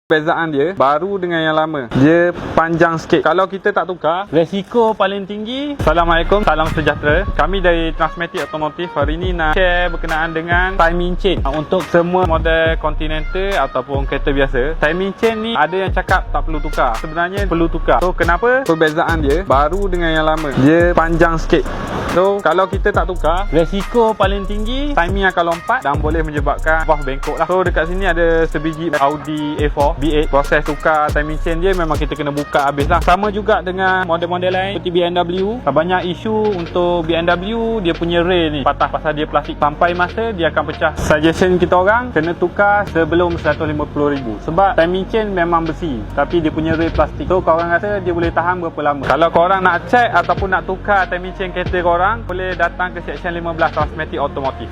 Perbezaan dia baru dengan yang lama, dia panjang sikit. Kalau kita tak tukar, resiko paling tinggi. Assalamualaikum, salam sejahtera. Kami dari Transmatic Automotive hari ini nak share berkenaan dengan timing chain untuk semua model Continental ataupun kereta biasa. Timing chain ni ada yang cakap tak perlu tukar, sebenarnya perlu tukar. So kenapa? Perbezaan dia baru dengan yang lama, dia panjang sikit. So kalau kita tak tukar, resiko paling tinggi timing akan lompat dan boleh menyebabkan valve bengkok lah. So dekat sini ada sebiji Audi A4 B8. Proses tukar timing chain dia memang kita kena buka habis lah. Sama juga dengan model-model lain seperti BMW. Banyak isu untuk BMW, dia punya rail ni patah pasal dia plastik. Sampai masa dia akan pecah. Suggestion kita orang kena tukar sebelum 150,000. Sebab timing chain memang besi tapi dia punya rail plastik. So korang rasa dia boleh tahan berapa lama? Kalau korang nak check ataupun nak tukar timing chain kereta korang, boleh datang ke Seksyen 15 Transmatic Automotive.